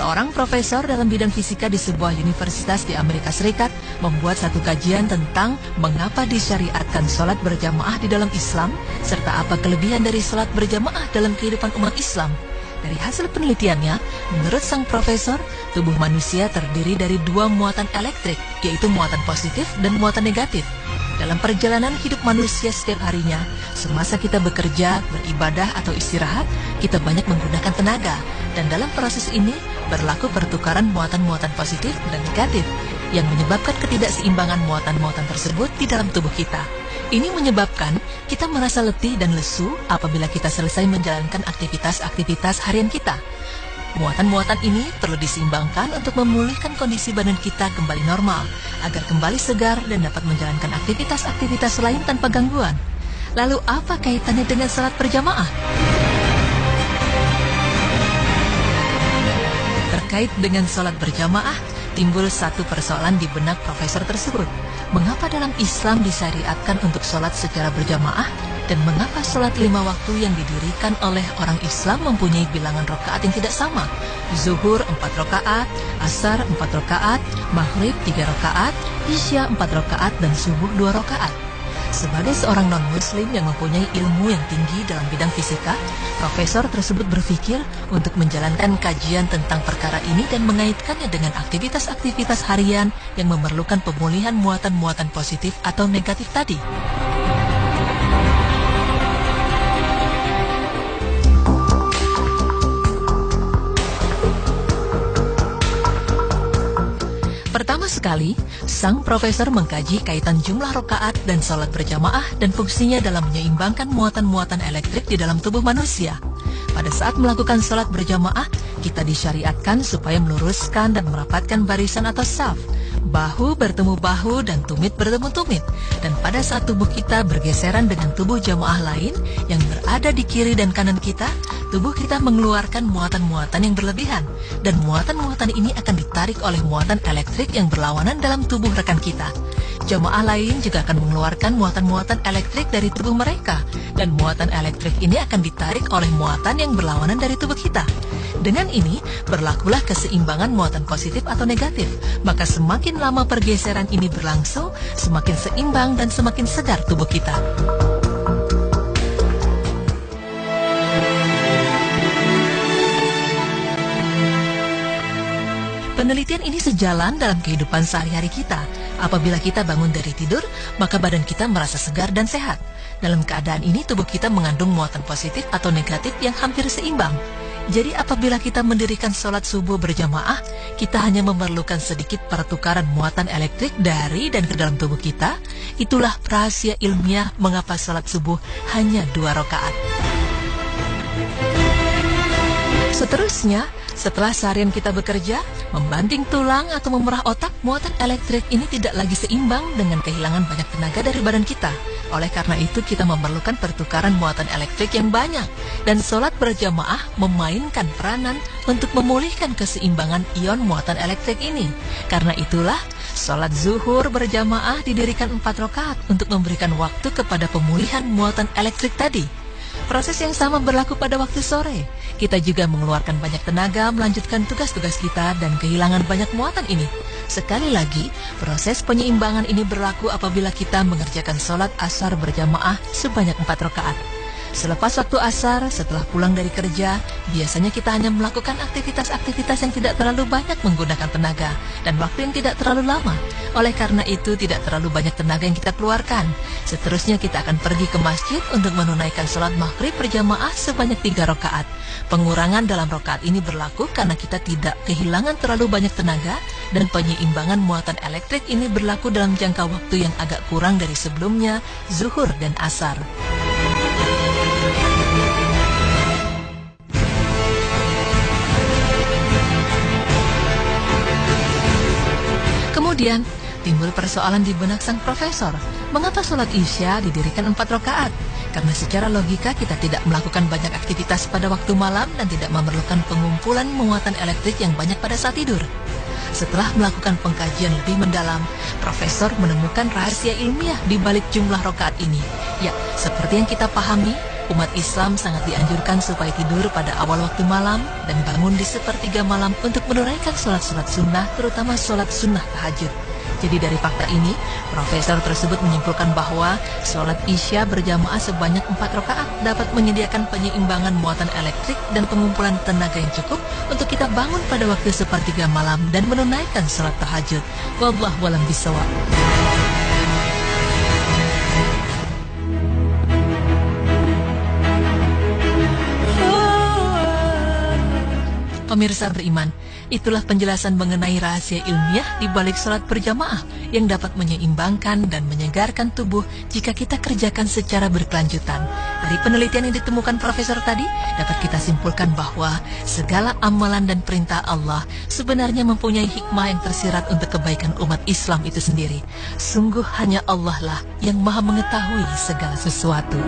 Seorang profesor dalam bidang fisika di sebuah universitas di Amerika Serikat membuat satu kajian tentang mengapa disyariatkan sholat berjamaah di dalam Islam, serta apa kelebihan dari sholat berjamaah dalam kehidupan umat Islam. Dari hasil penelitiannya, menurut sang profesor, tubuh manusia terdiri dari dua muatan elektrik, yaitu muatan positif dan muatan negatif. Dalam perjalanan hidup manusia setiap harinya, semasa kita bekerja, beribadah, atau istirahat, kita banyak menggunakan tenaga. Dan dalam proses ini, berlaku pertukaran muatan-muatan positif dan negatif, yang menyebabkan ketidakseimbangan muatan-muatan tersebut di dalam tubuh kita. Ini menyebabkan kita merasa letih dan lesu apabila kita selesai menjalankan aktivitas-aktivitas harian kita. Muatan-muatan ini perlu diseimbangkan untuk memulihkan kondisi badan kita kembali normal, agar kembali segar dan dapat menjalankan aktivitas-aktivitas lain tanpa gangguan. Lalu apa kaitannya dengan salat berjamaah? Terkait dengan salat berjamaah, timbul satu persoalan di benak profesor tersebut. Mengapa dalam Islam disyariatkan untuk salat secara berjamaah? Dan mengapa sholat 5 waktu yang didirikan oleh orang Islam mempunyai bilangan rakaat yang tidak sama? Zuhur 4 rakaat, Asar 4 rakaat, Maghrib 3 rakaat, Isya 4 rakaat, dan Subuh 2 rakaat. Sebagai seorang non-muslim yang mempunyai ilmu yang tinggi dalam bidang fisika, profesor tersebut berpikir untuk menjalankan kajian tentang perkara ini dan mengaitkannya dengan aktivitas-aktivitas harian yang memerlukan pemulihan muatan-muatan positif atau negatif tadi. Pertama sekali, sang profesor mengkaji kaitan jumlah rakaat dan sholat berjamaah dan fungsinya dalam menyeimbangkan muatan-muatan elektrik di dalam tubuh manusia. Pada saat melakukan sholat berjamaah, kita disyariatkan supaya meluruskan dan merapatkan barisan atau saf. Bahu bertemu bahu dan tumit bertemu tumit. Dan pada saat tubuh kita bergeseran dengan tubuh jamaah lain yang berada di kiri dan kanan kita, tubuh kita mengeluarkan muatan-muatan yang berlebihan. Dan muatan-muatan ini akan ditarik oleh muatan elektrik yang berlawanan dalam tubuh rekan kita. Jamaah lain juga akan mengeluarkan muatan-muatan elektrik dari tubuh mereka. Dan muatan elektrik ini akan ditarik oleh muatan yang berlawanan dari tubuh kita. Dengan ini, berlakulah keseimbangan muatan positif atau negatif. Maka semakin lama pergeseran ini berlangsung, semakin seimbang dan semakin segar tubuh kita. Penelitian ini sejalan dalam kehidupan sehari-hari kita. Apabila kita bangun dari tidur, maka badan kita merasa segar dan sehat. Dalam keadaan ini, tubuh kita mengandung muatan positif atau negatif yang hampir seimbang. Jadi apabila kita mendirikan sholat subuh berjamaah, kita hanya memerlukan sedikit pertukaran muatan elektrik dari dan ke dalam tubuh kita. Itulah rahasia ilmiah mengapa sholat subuh hanya 2 rakaat. Seterusnya, setelah seharian kita bekerja, membanting tulang atau memerah otak, muatan elektrik ini tidak lagi seimbang dengan kehilangan banyak tenaga dari badan kita. Oleh karena itu, kita memerlukan pertukaran muatan elektrik yang banyak. Dan sholat berjamaah memainkan peranan untuk memulihkan keseimbangan ion muatan elektrik ini. Karena itulah, sholat zuhur berjamaah didirikan 4 rakaat untuk memberikan waktu kepada pemulihan muatan elektrik tadi. Proses yang sama berlaku pada waktu sore. Kita juga mengeluarkan banyak tenaga melanjutkan tugas-tugas kita dan kehilangan banyak muatan ini. Sekali lagi, proses penyeimbangan ini berlaku apabila kita mengerjakan sholat asar berjamaah sebanyak 4 rakaat. Selepas waktu asar, setelah pulang dari kerja, biasanya kita hanya melakukan aktivitas-aktivitas yang tidak terlalu banyak menggunakan tenaga dan waktu yang tidak terlalu lama. Oleh karena itu, tidak terlalu banyak tenaga yang kita keluarkan. Seterusnya kita akan pergi ke masjid untuk menunaikan sholat maghrib berjamaah sebanyak 3 rakaat. Pengurangan dalam rakaat ini berlaku karena kita tidak kehilangan terlalu banyak tenaga dan penyeimbangan muatan elektrik ini berlaku dalam jangka waktu yang agak kurang dari sebelumnya, zuhur dan asar. Kemudian, timbul persoalan di benak sang profesor. Mengapa sholat isya didirikan 4 rakaat? Karena secara logika kita tidak melakukan banyak aktivitas pada waktu malam dan tidak memerlukan pengumpulan muatan elektrik yang banyak pada saat tidur. Setelah melakukan pengkajian lebih mendalam, profesor menemukan rahasia ilmiah di balik jumlah rakaat ini. Ya, seperti yang kita pahami, Umat Islam sangat dianjurkan supaya tidur pada awal waktu malam dan bangun di sepertiga malam untuk menunaikan sholat-sholat sunnah, terutama sholat sunnah tahajud. Jadi dari fakta ini, profesor tersebut menyimpulkan bahwa sholat Isya berjamaah sebanyak 4 rakaat dapat menyediakan penyeimbangan muatan elektrik dan pengumpulan tenaga yang cukup untuk kita bangun pada waktu sepertiga malam dan menunaikan sholat tahajud. Wallahu a'lam bishawab. Pemirsa beriman, itulah penjelasan mengenai rahasia ilmiah di balik sholat berjamaah yang dapat menyeimbangkan dan menyegarkan tubuh jika kita kerjakan secara berkelanjutan. Dari penelitian yang ditemukan profesor tadi, dapat kita simpulkan bahwa segala amalan dan perintah Allah sebenarnya mempunyai hikmah yang tersirat untuk kebaikan umat Islam itu sendiri. Sungguh hanya Allah lah yang maha mengetahui segala sesuatu.